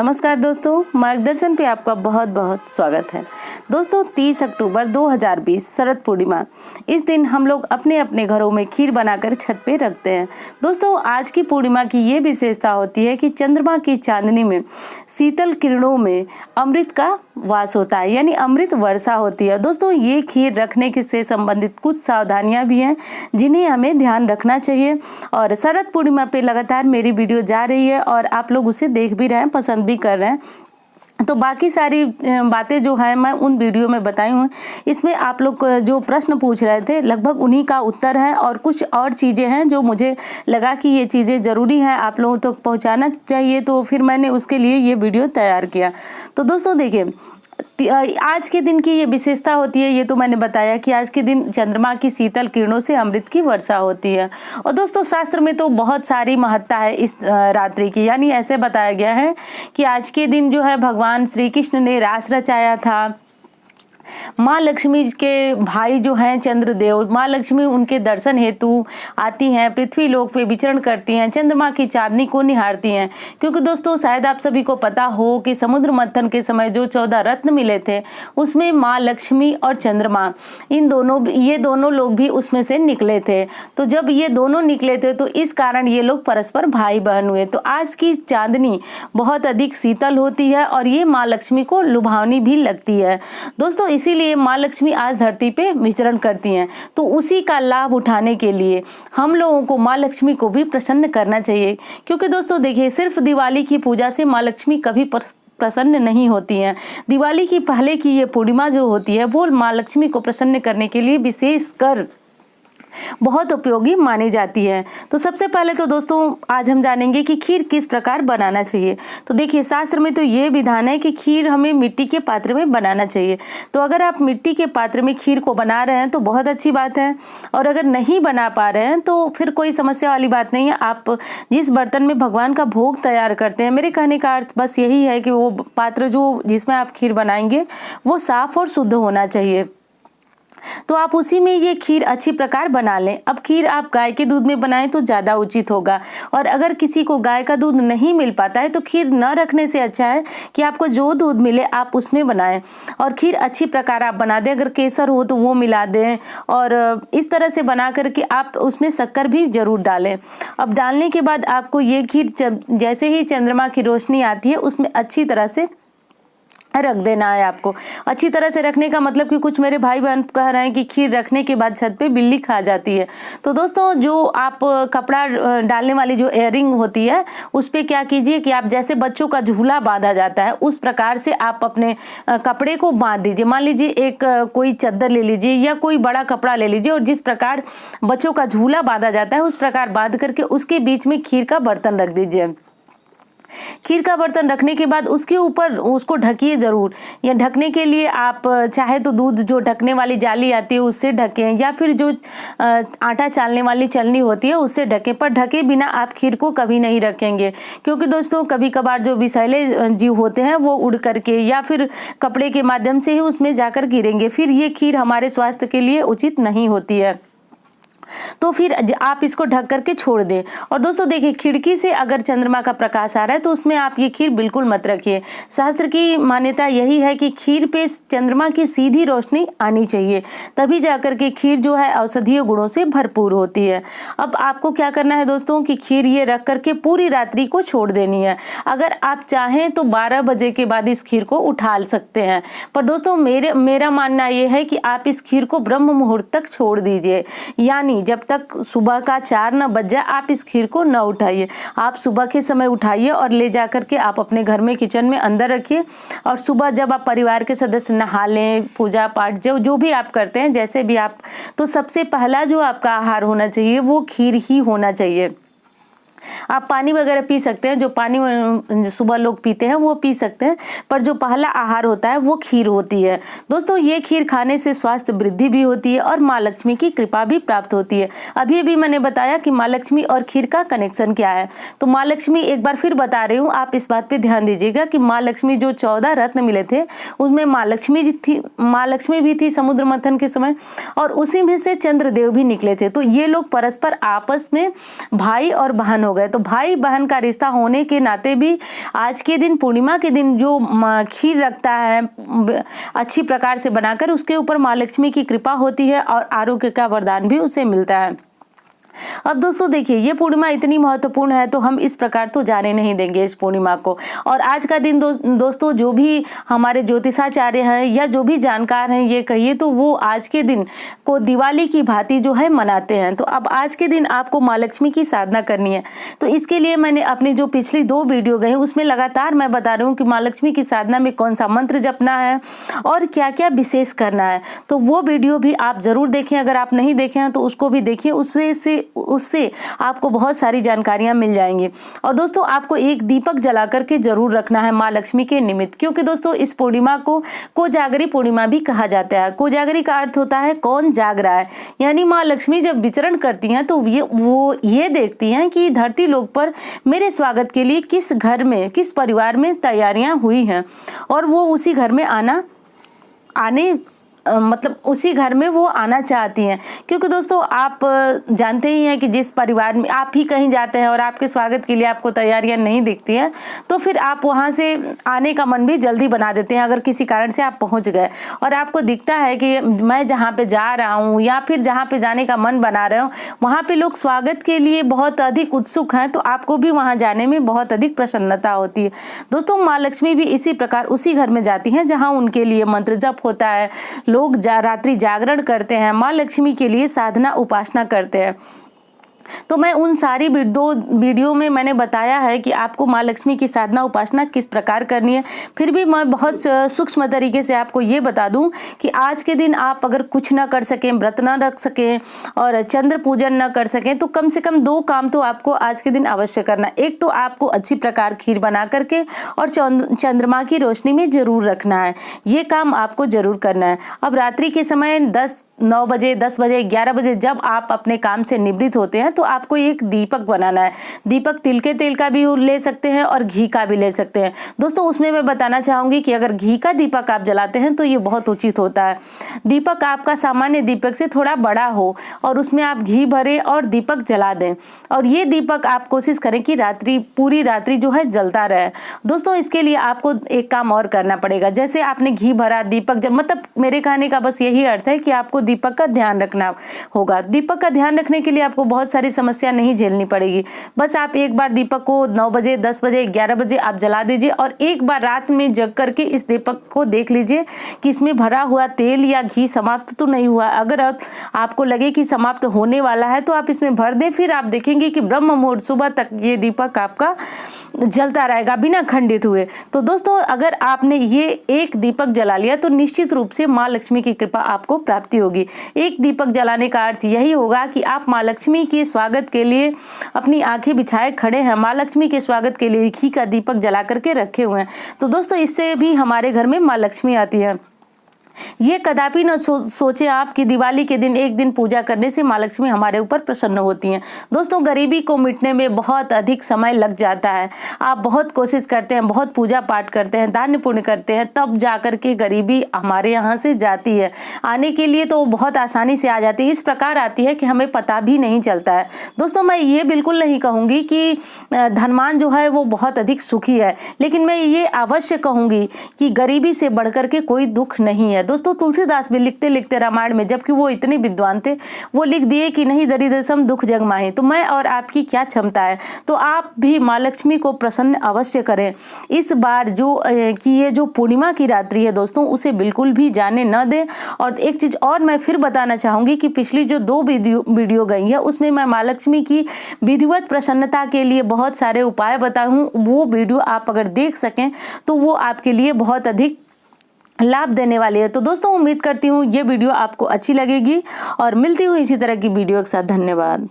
नमस्कार दोस्तों, मार्गदर्शन पे आपका बहुत बहुत स्वागत है। दोस्तों 30 अक्टूबर 2020 शरद पूर्णिमा, इस दिन हम लोग अपने अपने घरों में खीर बनाकर छत पे रखते हैं। दोस्तों आज की पूर्णिमा की ये विशेषता होती है कि चंद्रमा की चांदनी में शीतल किरणों में अमृत का वास होता है, यानी अमृत वर्षा होती है। दोस्तों ये खीर रखने के से संबंधित कुछ सावधानियां भी हैं जिन्हें हमें ध्यान रखना चाहिए। और शरद पूर्णिमा पे लगातार मेरी वीडियो जा रही है और आप लोग उसे देख भी रहे हैं, पसंद भी कर रहे हैं। तो बाकी सारी बातें जो है मैं उन वीडियो में बताई हूँ। इसमें आप लोग जो प्रश्न पूछ रहे थे लगभग उन्हीं का उत्तर है, और कुछ और चीज़ें हैं जो मुझे लगा कि ये चीज़ें ज़रूरी हैं आप लोगों तक पहुँचाना चाहिए, तो फिर मैंने उसके लिए ये वीडियो तैयार किया। तो दोस्तों देखिए, आज के दिन की ये विशेषता होती है, ये तो मैंने बताया कि आज के दिन चंद्रमा की शीतल किरणों से अमृत की वर्षा होती है। और दोस्तों शास्त्र में तो बहुत सारी महत्ता है इस रात्रि की, यानी ऐसे बताया गया है कि आज के दिन जो है भगवान श्री कृष्ण ने रास रचाया था। माँ लक्ष्मी के भाई जो हैं चंद्रदेव, माँ लक्ष्मी उनके दर्शन हेतु आती हैं, पृथ्वी लोक पे विचरण करती हैं, चंद्रमा की चांदनी को निहारती हैं। क्योंकि दोस्तों शायद आप सभी को पता हो कि समुद्र मंथन के समय जो 14 रत्न मिले थे उसमें माँ लक्ष्मी और चंद्रमा ये दोनों लोग भी उसमें से निकले थे। तो जब ये दोनों निकले थे तो इस कारण ये लोग परस्पर भाई बहन हुए। तो आज की चांदनी बहुत अधिक शीतल होती है और ये माँ लक्ष्मी को लुभावनी भी लगती है। दोस्तों इसीलिए माँ लक्ष्मी आज धरती पे विचरण करती हैं। तो उसी का लाभ उठाने के लिए हम लोगों को माँ लक्ष्मी को भी प्रसन्न करना चाहिए। क्योंकि दोस्तों देखिए, सिर्फ दिवाली की पूजा से माँ लक्ष्मी कभी प्रसन्न नहीं होती हैं। दिवाली की पहले की ये पूर्णिमा जो होती है वो माँ लक्ष्मी को प्रसन्न करने के लिए विशेष कर बहुत उपयोगी मानी जाती है। तो सबसे पहले तो दोस्तों आज हम जानेंगे कि खीर किस प्रकार बनाना चाहिए। तो देखिए शास्त्र में तो ये विधान है कि खीर हमें मिट्टी के पात्र में बनाना चाहिए। तो अगर आप मिट्टी के पात्र में खीर को बना रहे हैं तो बहुत अच्छी बात है, और अगर नहीं बना पा रहे हैं तो फिर कोई समस्या वाली बात नहीं है। आप जिस बर्तन में भगवान का भोग तैयार करते हैं, मेरे कहने का अर्थ बस यही है कि वो पात्र जो जिसमें आप खीर बनाएंगे वो साफ और शुद्ध होना चाहिए। तो आप उसी में ये खीर अच्छी प्रकार बना लें। अब खीर आप गाय के दूध में बनाएं तो ज़्यादा उचित होगा, और अगर किसी को गाय का दूध नहीं मिल पाता है तो खीर न रखने से अच्छा है कि आपको जो दूध मिले आप उसमें बनाएं और खीर अच्छी प्रकार आप बना दें। अगर केसर हो तो वो मिला दें, और इस तरह से बना करके आप उसमें शक्कर भी जरूर डालें। अब डालने के बाद आपको ये खीर जैसे ही चंद्रमा की रोशनी आती है उसमें अच्छी तरह से रख देना है। आपको अच्छी तरह से रखने का मतलब कि कुछ मेरे भाई बहन कह रहे हैं कि खीर रखने के बाद छत पे बिल्ली खा जाती है। तो दोस्तों जो आप कपड़ा डालने वाली जो एयरिंग होती है उस पे क्या कीजिए कि आप जैसे बच्चों का झूला बांधा जाता है उस प्रकार से आप अपने कपड़े को बांध दीजिए। मान लीजिए एक कोई चादर ले लीजिए या कोई बड़ा कपड़ा ले लीजिए, और जिस प्रकार बच्चों का झूला बांधा जाता है उस प्रकार बांध करके उसके बीच में खीर का बर्तन रख दीजिए। खीर का बर्तन रखने के बाद उसके ऊपर उसको ढकिए ज़रूर, या ढकने के लिए आप चाहे तो दूध जो ढकने वाली जाली आती है उससे ढकें, या फिर जो आटा चालने वाली चलनी होती है उससे ढकें। पर ढके बिना आप खीर को कभी नहीं रखेंगे, क्योंकि दोस्तों कभी कभार जो विषैले जीव होते हैं वो उड़ करके या फिर कपड़े के माध्यम से ही उसमें जाकर गिरेंगे। फिर ये खीर हमारे स्वास्थ्य के लिए उचित नहीं होती है। तो फिर आप इसको ढक करके छोड़ दें। और दोस्तों देखिए, खिड़की से अगर चंद्रमा का प्रकाश आ रहा है तो उसमें आप ये खीर बिल्कुल मत रखिए। शास्त्र की मान्यता यही है कि खीर पे चंद्रमा की सीधी रोशनी आनी चाहिए, तभी जाकर के खीर जो है औषधीय गुणों से भरपूर होती है। अब आपको क्या करना है दोस्तों कि खीर ये रख करके पूरी रात्रि को छोड़ देनी है। अगर आप चाहें तो 12 बजे के बाद इस खीर को उठा सकते हैं, पर दोस्तों मेरा मानना ये है कि आप इस खीर को ब्रह्म मुहूर्त तक छोड़ दीजिए, यानी जब तक सुबह का 4 न बज जाए आप इस खीर को न उठाइए। आप सुबह के समय उठाइए और ले जा करके आप अपने घर में किचन में अंदर रखिए, और सुबह जब आप परिवार के सदस्य नहा लें, पूजा पाठ जो भी आप करते हैं जैसे भी आप, तो सबसे पहला जो आपका आहार होना चाहिए वो खीर ही होना चाहिए। आप पानी वगैरह पी सकते हैं, जो पानी सुबह लोग पीते हैं वो पी सकते हैं, पर जो पहला आहार होता है वो खीर होती है। दोस्तों ये खीर खाने से स्वास्थ्य वृद्धि भी होती है और माँ लक्ष्मी की कृपा भी प्राप्त होती है। अभी अभी मैंने बताया कि माँ लक्ष्मी और खीर का कनेक्शन क्या है। तो माँ लक्ष्मी, एक बार फिर बता रही हूँ, आप इस बात पे ध्यान दीजिएगा कि माँ लक्ष्मी जो 14 रत्न मिले थे उसमें माँ लक्ष्मी भी थी समुद्र मंथन के समय, और उसी में से चंद्रदेव भी निकले थे। तो ये लोग परस्पर आपस में भाई और बहन हो गए। तो भाई बहन का रिश्ता होने के नाते भी आज के दिन, पूर्णिमा के दिन जो खीर रखता है अच्छी प्रकार से बनाकर, उसके ऊपर माँ लक्ष्मी की कृपा होती है और आरोग्य का वरदान भी उसे मिलता है। अब दोस्तों देखिए, ये पूर्णिमा इतनी महत्वपूर्ण है तो हम इस प्रकार तो जाने नहीं देंगे इस पूर्णिमा को। और आज का दिन दोस्तों जो भी हमारे ज्योतिषाचार्य हैं या जो भी जानकार हैं, ये कहिए तो वो आज के दिन को दिवाली की भांति जो है मनाते हैं। तो अब आज के दिन आपको माँ लक्ष्मी की साधना करनी है। तो इसके लिए मैंने अपनी जो पिछली 2 वीडियो गई उसमें लगातार मैं बता रही हूँ कि माँ लक्ष्मी की साधना में कौन सा मंत्र जपना है और क्या क्या विशेष करना है। तो वो वीडियो भी आप जरूर देखें, अगर आप नहीं देखे हैं तो उसको भी देखिए, उससे आपको बहुत सारी जानकारियां मिल जाएंगी। और दोस्तों आपको एक दीपक जला करके जरूर रखना है माँ लक्ष्मी के निमित्त, क्योंकि दोस्तों इस पूर्णिमा को कोजागरी पूर्णिमा भी कहा जाता है। कोजागरी का अर्थ होता है कौन जाग रहा है, यानी माँ लक्ष्मी जब विचरण करती हैं तो वो ये देखती हैं कि धरती लोक पर मेरे स्वागत के लिए किस घर में, किस परिवार में तैयारियां हुई हैं, और वो उसी घर में मतलब उसी घर में वो आना चाहती हैं। क्योंकि दोस्तों आप जानते ही हैं कि जिस परिवार में आप ही कहीं जाते हैं और आपके स्वागत के लिए आपको तैयारियां नहीं दिखती हैं, तो फिर आप वहां से आने का मन भी जल्दी बना देते हैं। अगर किसी कारण से आप पहुंच गए और आपको दिखता है कि मैं जहाँ पे जा रहा हूँ या फिर जहाँ पे जाने का मन बना रहे हो वहाँ पे लोग स्वागत के लिए बहुत अधिक उत्सुक हैं, तो आपको भी वहाँ जाने में बहुत अधिक प्रसन्नता होती है। दोस्तों माँ लक्ष्मी भी इसी प्रकार उसी घर में जाती हैं जहाँ उनके लिए मंत्र जप होता है, लोग रात्रि जागरण करते हैं, माँ लक्ष्मी के लिए साधना उपासना करते हैं। तो मैं उन सारी 2 वीडियो में मैंने बताया है कि आपको माँ लक्ष्मी की साधना उपासना किस प्रकार करनी है। फिर भी मैं बहुत सूक्ष्म तरीके से आपको ये बता दूं कि आज के दिन आप अगर कुछ ना कर सकें, व्रत ना रख सकें और चंद्र पूजन ना कर सकें, तो कम से कम 2 काम तो आपको आज के दिन अवश्य करना। एक तो आपको अच्छी प्रकार खीर बना करके और चंद्रमा की रोशनी में जरूर रखना है, ये काम आपको जरूर करना है। अब रात्रि के समय 9 बजे, 10 बजे, 11 बजे जब आप अपने काम से निवृत्त होते हैं तो आपको एक दीपक बनाना है। दीपक तिल के तेल का भी ले सकते हैं और घी का भी ले सकते हैं। दोस्तों उसमें मैं बताना चाहूंगी कि अगर घी का दीपक आप जलाते हैं तो ये बहुत उचित होता है। दीपक आपका सामान्य दीपक से थोड़ा बड़ा हो और उसमें आप घी भरें और दीपक जला दें, और ये दीपक आप कोशिश करें कि पूरी रात्रि जो है जलता रहे। दोस्तों इसके लिए आपको एक काम और करना पड़ेगा। जैसे आपने घी भरा, दीपक मतलब मेरे कहने का बस यही अर्थ है कि आपको दीपक का ध्यान रखना होगा। दीपक का ध्यान रखने के लिए आपको बहुत सारी समस्या नहीं झेलनी पड़ेगी। बस आप एक बार दीपक को 9 बजे, 10 बजे, 11 बजे आप जला दीजिए और एक बार रात में जग करके इस दीपक को देख लीजिए कि इसमें भरा हुआ तेल या घी समाप्त तो नहीं हुआ। अगर आपको लगे कि समाप्त होने वाला है तो आप इसमें भर दें। फिर आप देखेंगे कि ब्रह्म मुहूर्त सुबह तक ये दीपक आपका जलता रहेगा बिना खंडित हुए। तो दोस्तों अगर आपने ये एक दीपक जला लिया तो निश्चित रूप से माँ लक्ष्मी की कृपा आपको प्राप्ति होगी। एक दीपक जलाने का अर्थ यही होगा कि आप माँ लक्ष्मी के स्वागत के लिए अपनी आंखें बिछाए खड़े हैं, माँ लक्ष्मी के स्वागत के लिए घी का दीपक जला करके रखे हुए हैं। तो दोस्तों इससे भी हमारे घर में माँ लक्ष्मी आती है। ये कदापि न सोचे आप कि दिवाली के दिन एक दिन पूजा करने से माँ लक्ष्मी हमारे ऊपर प्रसन्न होती हैं। दोस्तों गरीबी को मिटने में बहुत अधिक समय लग जाता है। आप बहुत कोशिश करते हैं, बहुत पूजा पाठ करते हैं, दान पुण्य करते हैं, तब जाकर के गरीबी हमारे यहाँ से जाती है। आने के लिए तो बहुत आसानी से आ जाती है, इस प्रकार आती है कि हमें पता भी नहीं चलता है। दोस्तों मैं ये बिल्कुल नहीं कहूँगी कि धनवान जो है वो बहुत अधिक सुखी है, लेकिन मैं ये अवश्य कहूँगी कि गरीबी से बढ़कर के कोई दुख नहीं है। दोस्तों तुलसीदास भी लिखते लिखते रामायण में, जबकि वो इतने विद्वान थे, वो लिख दिए कि नहीं दरिद्र सम दुख जग माही। तो मैं और आपकी क्या क्षमता है, तो आप भी माँ लक्ष्मी को प्रसन्न अवश्य करें। इस बार ये जो पूर्णिमा की रात्रि है दोस्तों, उसे बिल्कुल भी जाने न दें। और एक चीज और मैं फिर बताना चाहूंगी कि पिछली जो 2 वीडियो गई है उसमें मैं माँ लक्ष्मी की विधिवत प्रसन्नता के लिए बहुत सारे उपाय बताई हूँ। वो वीडियो आप अगर देख सकें तो वो आपके लिए बहुत अधिक लाभ देने वाली है। तो दोस्तों उम्मीद करती हूँ ये वीडियो आपको अच्छी लगेगी और मिलती हूँ इसी तरह की वीडियो के साथ। धन्यवाद।